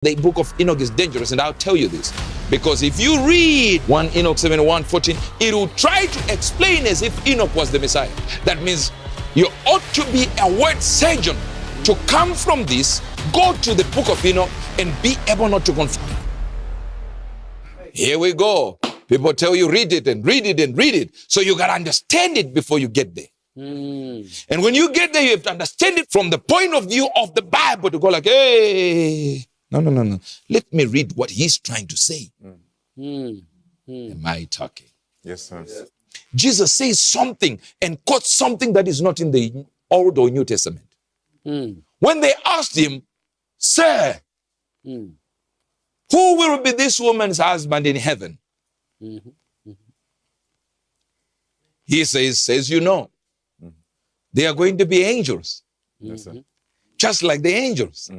The book of Enoch is dangerous, and I'll tell you this. Because if you read 1 Enoch 7:1-14, it will try to explain as if Enoch was the Messiah. That means you ought to be a word surgeon to come from this, go to the book of Enoch, and be able not to confirm. Here we go. People tell you read it and read it and read it. So you got to understand it before you get there. And when you get there, you have to understand it from the point of view of the Bible to go like, hey, no. Let me read what he's trying to say. Am I talking? Yes, sir. Jesus says something and quotes something that is not in the Old or New Testament. When they asked him, sir, who will be this woman's husband in heaven? He says, you know, they are going to be angels. Yes, sir. Just like the angels.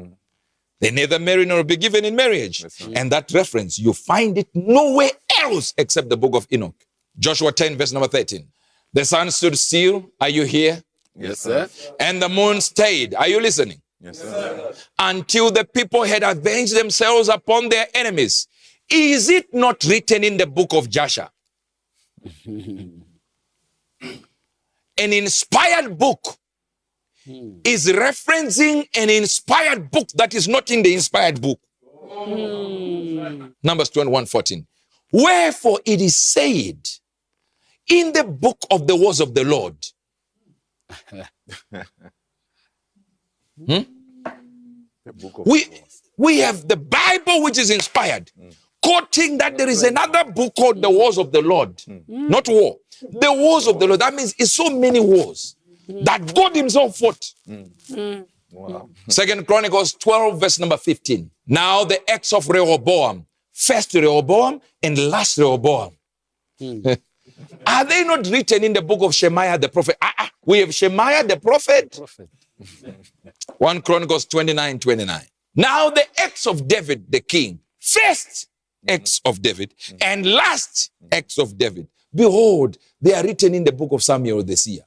They neither marry nor be given in marriage. Yes, sir. And that reference, you find it nowhere else except the book of Enoch. Joshua 10, verse number 13. The sun stood still. Are you here? Yes, sir. And the moon stayed. Are you listening? Yes, sir. Until the people had avenged themselves upon their enemies. Is it not written in the book of Joshua? An inspired book is referencing an inspired book that is not in the inspired book. Numbers 21:14. Wherefore it is said in the book of the words of the Lord. The book of We have the Bible which is inspired, quoting that there is another book called the wars of the Lord. Not war. The wars of the Lord. That means it's so many wars that God himself fought. Wow. 2 Chronicles 12, verse number 15. Now the acts of Rehoboam, first Rehoboam and last Rehoboam. Are they not written in the book of Shemaiah the prophet? We have Shemaiah the prophet. 1 Chronicles 29:29. Now the acts of David the king, first acts of David and last acts of David. Behold, they are written in the book of Samuel the seer,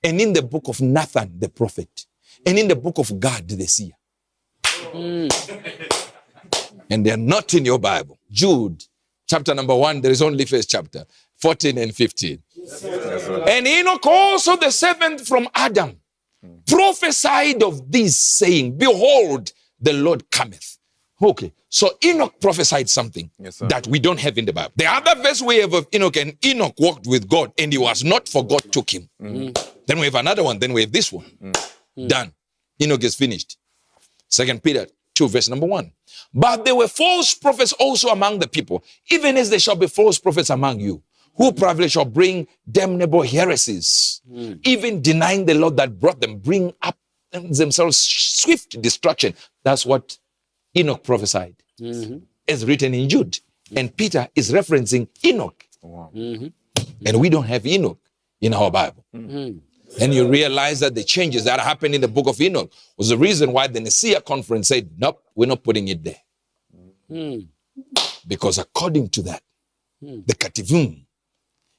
and in the book of Nathan the prophet, and in the book of Gad the seer. And they're not in your Bible. Jude, chapter number 1, there is only first chapter, 14 and 15. And Enoch also the seventh from Adam prophesied of this, saying, behold, the Lord cometh. Okay, so Enoch prophesied something that we don't have in the Bible. The other verse we have of Enoch, and Enoch walked with God, and he was not, for God took him. Then we have another one, then we have this one. Done. Enoch is finished. 2 Peter 2, verse number 1. But there were false prophets also among the people, even as there shall be false prophets among you, who probably shall bring damnable heresies, even denying the Lord that brought them, bring up themselves swift destruction. That's what Enoch prophesied, as written in Jude. And Peter is referencing Enoch. Wow. And we don't have Enoch in our Bible. And you realize that the changes that happened in the book of Enoch was the reason why the Nicaea conference said, nope, we're not putting it there. Because according to that, the Ketuvim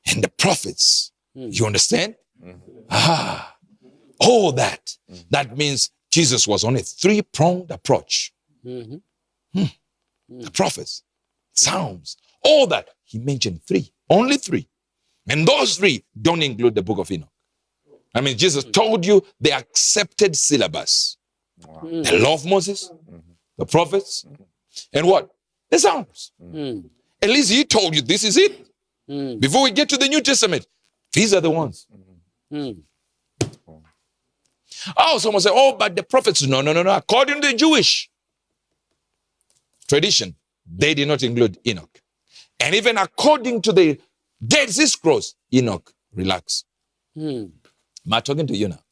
and the prophets, you understand? All that. That means Jesus was on a three-pronged approach. The prophets, Psalms, all that. He mentioned three, only three. And those three don't include the book of Enoch. I mean, Jesus told you the accepted syllabus. The law of Moses, the prophets, and what? The Psalms. At least he told you this is it. Before we get to the New Testament, these are the ones. Oh, someone say, oh, but the prophets. No. According to the Jewish tradition, they did not include Enoch. And even according to the Dead Sea Scrolls, Enoch, relax. Am I talking to you now?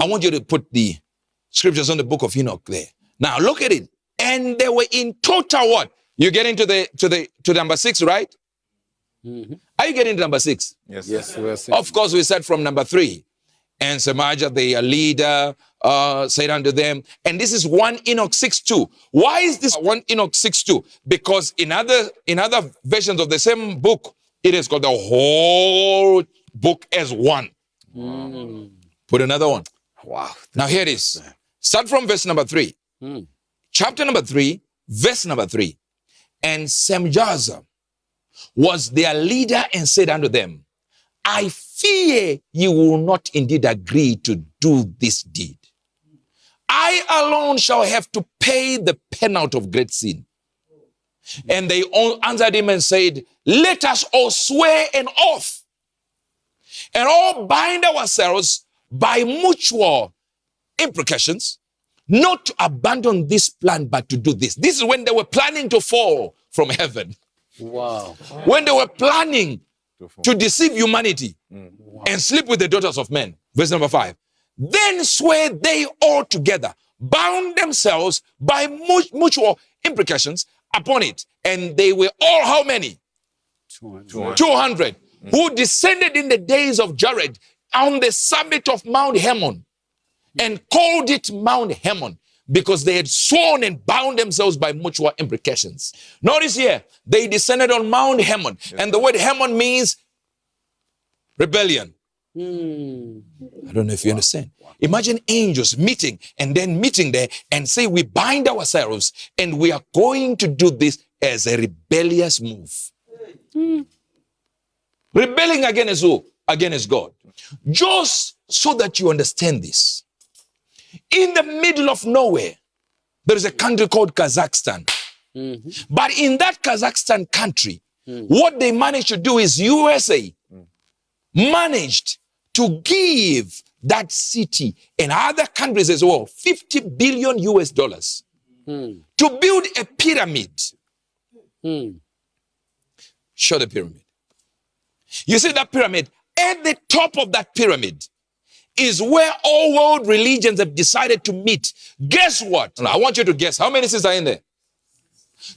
I want you to put the scriptures on the book of Enoch there. Now look at it. And they were in total what? You get into to number 6, right? Are you getting to number 6? Yes. We are Of course, we said from number 3. And Samaja, the leader, said unto them, and this is 1 Enoch 6:2. Why is this 1 Enoch 6:2? Because in other versions of the same book, it is called the whole book as one. Put another one. Wow. Now here it is. Start from verse number 3. Chapter number 3, Verse number 3. And Semjaza was their leader and said unto them, I fear you will not indeed agree to do this deed. I alone shall have to pay the penalty of great sin. And they all answered him and said, let us all swear an oath and all bind ourselves by mutual imprecations, not to abandon this plan, but to do this. This is when they were planning to fall from heaven. Wow. When they were planning to deceive humanity and sleep with the daughters of men. Verse number 5. Then swear they all together, bound themselves by mutual imprecations upon it. And they were all how many? 200. Who descended in the days of Jared on the summit of Mount Hermon and called it Mount Hermon because they had sworn and bound themselves by mutual imprecations. Notice here, they descended on Mount Hermon. And the word Hermon means rebellion. I don't know if you understand. Imagine angels meeting and then meeting there and say, we bind ourselves and we are going to do this as a rebellious move. Rebelling against who? Against God. Just so that you understand this. In the middle of nowhere, there is a country called Kazakhstan. But in that Kazakhstan country, what they managed to do is USA managed to give that city and other countries as well 50 billion US dollars to build a pyramid. Show the pyramid. You see that pyramid? At the top of that pyramid is where all world religions have decided to meet. Guess what? I want you to guess. How many seats are in there?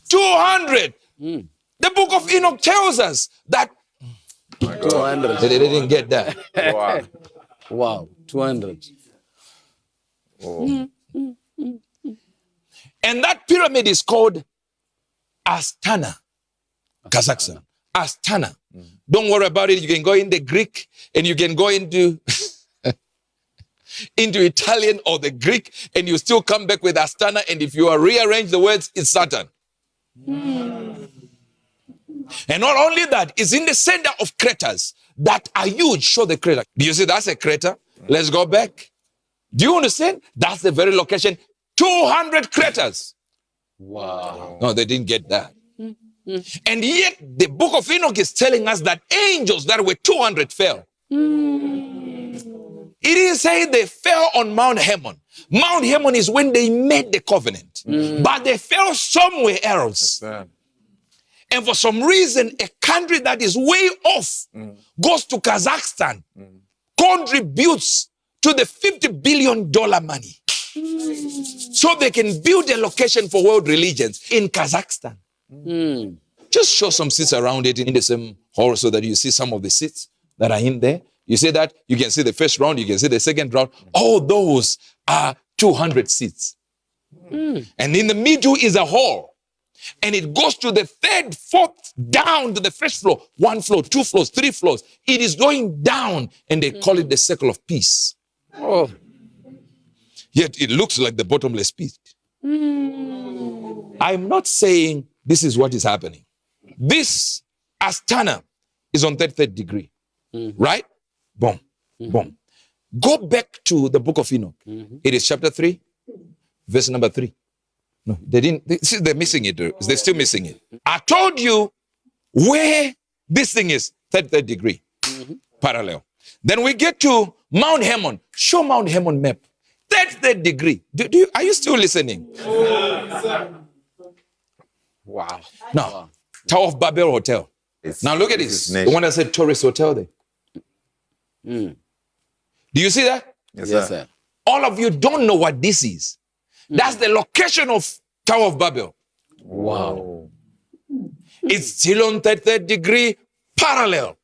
200. The book of Enoch tells us that 200. they didn't get that. Wow. Wow. 200. Oh. And that pyramid is called Astana, Kazakhstan. Astana. Don't worry about it. You can go in the Greek and you can go into Italian or the Greek and you still come back with Astana. And if you rearrange the words, it's Saturn. And not only that, it's in the center of craters that are huge. Show the crater. Do you see that's a crater? Let's go back. Do you understand? That's the very location. 200 craters. Wow. No, they didn't get that. And yet the book of Enoch is telling us that angels that were 200 fell. It didn't say they fell on Mount Hermon. Mount Hermon is when they made the covenant. But they fell somewhere else. And for some reason, a country that is way off goes to Kazakhstan, contributes to the $50 billion money. So they can build a location for world religions in Kazakhstan. Just show some seats around it in the same hall so that you see some of the seats that are in there. You see that? You can see the first round, you can see the second round. All those are 200 seats. And in the middle is a hall. And it goes to the third, fourth, down to the first floor. 1 floor, 2 floors, 3 floors. It is going down and they call it the circle of peace. Oh. Yet it looks like the bottomless pit. I'm not saying this is what is happening. This Astana is on 33rd degree. Right? Boom. Boom. Go back to the book of Enoch. It is chapter 3, verse number 3. No, they didn't. They're missing it. They're still missing it. I told you where this thing is, 33rd degree, parallel. Then we get to Mount Hermon. Show Mount Hermon map. 33rd degree. Are you still listening? Wow. Now, Tower of Babel Hotel. Now look at this. The one that said tourist hotel there. Do you see that? Yes, Sir. All of you don't know what this is. That's the location of Tower of Babel. Wow. It's still on 33rd degree, parallel.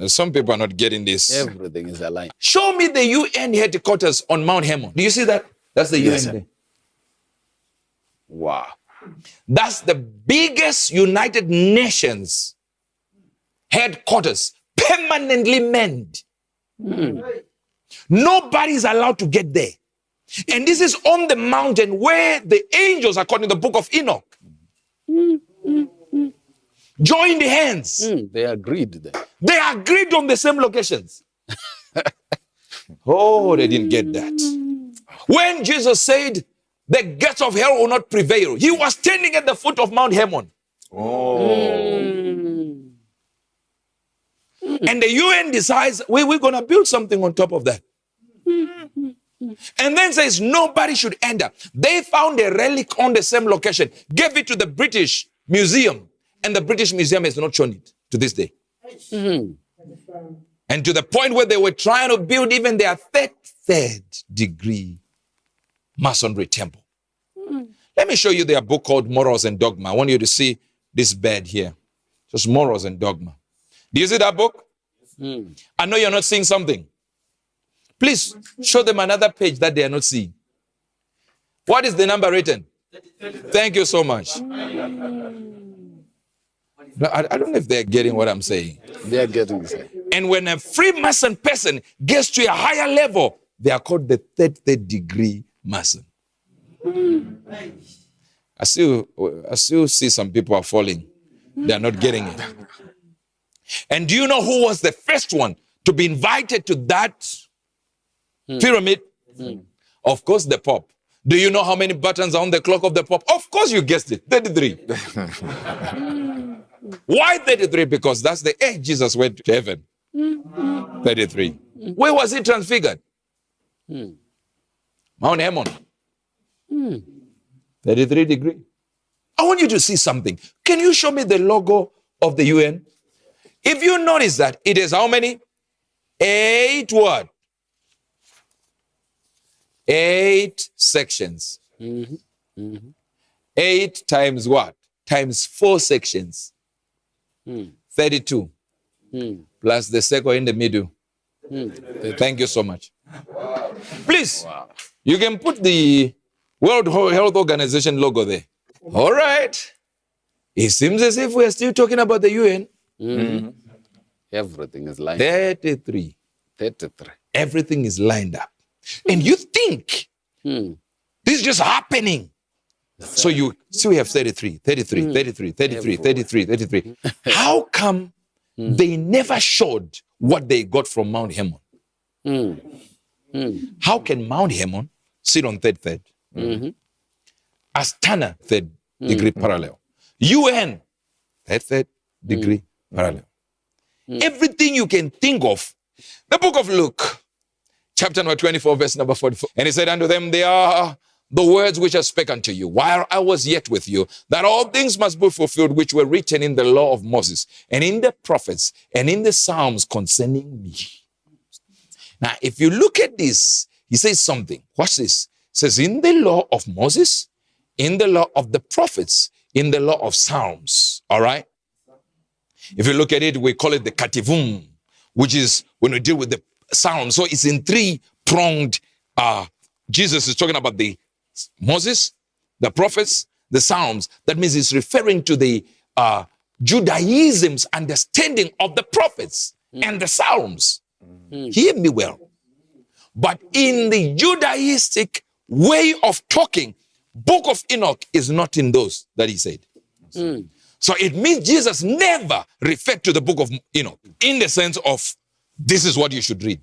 Some people are not getting this. Everything is aligned. Show me the UN headquarters on Mount Hermon. Do you see that? That's the UN sir. there. Wow. That's the biggest United Nations headquarters, permanently manned. Nobody's allowed to get there. And this is on the mountain where the angels, according to the book of Enoch, joined hands. They agreed there. They agreed on the same locations. Oh, they didn't get that. When Jesus said, the gates of hell will not prevail, he was standing at the foot of Mount Hermon. And the UN decides, we're going to build something on top of that. And then says, nobody should enter. They found a relic on the same location, gave it to the British Museum, and the British Museum has not shown it to this day. And to the point where they were trying to build even their third degree masonry temple. Let me show you their book called Morals and Dogma. I want you to see this bed here. Just Morals and Dogma. Do you see that book? I know you're not seeing something. Please show them another page that they are not seeing. What is the number written? Thank you so much. No, I don't know if they're getting what I'm saying. They are getting it. And when a Freemason person gets to a higher level, they are called the third degree Mason. I still see some people are falling. They are not getting it. And do you know who was the first one to be invited to that pyramid? Of course, the Pope. Do you know how many buttons are on the clock of the Pope? Of course, you guessed it. 33. Why 33? Because that's the age Jesus went to heaven. 33. Where was he transfigured? Mount Hermon. 33 degree. I want you to see something. Can you show me the logo of the UN? If you notice that it is how many? 8 what? 8 sections. 8 times what? Times 4 sections. 32. Plus the circle in the middle. Thank you so much. Please, you can put the World Health Organization logo there. All right. It seems as if we are still talking about the UN. Everything is lined up. 33. 33. Everything is lined up. And you think this is just happening. So you see we have 33, 33, 33, 33, 33, 33. How come they never showed what they got from Mount Hermon? How can Mount Hermon sit on third? Astana, third degree parallel. UN, third degree parallel. Everything you can think of. The book of Luke, chapter number 24, verse number 44. And he said unto them, they are the words which I spake unto you while I was yet with you, that all things must be fulfilled which were written in the law of Moses and in the prophets and in the Psalms concerning me. Now, if you look at this, he says something. Watch this. It says, in the law of Moses, in the law of the prophets, in the law of Psalms. All right? If you look at it, we call it the kativum, which is when we deal with the Psalms. So it's in 3-pronged. Jesus is talking about the Moses, the prophets, the Psalms. That means he's referring to the Judaism's understanding of the prophets and the Psalms. Hear me well. But in the Judaistic way of talking, Book of Enoch is not in those that he said. So it means Jesus never referred to the Book of Enoch in the sense of this is what you should read.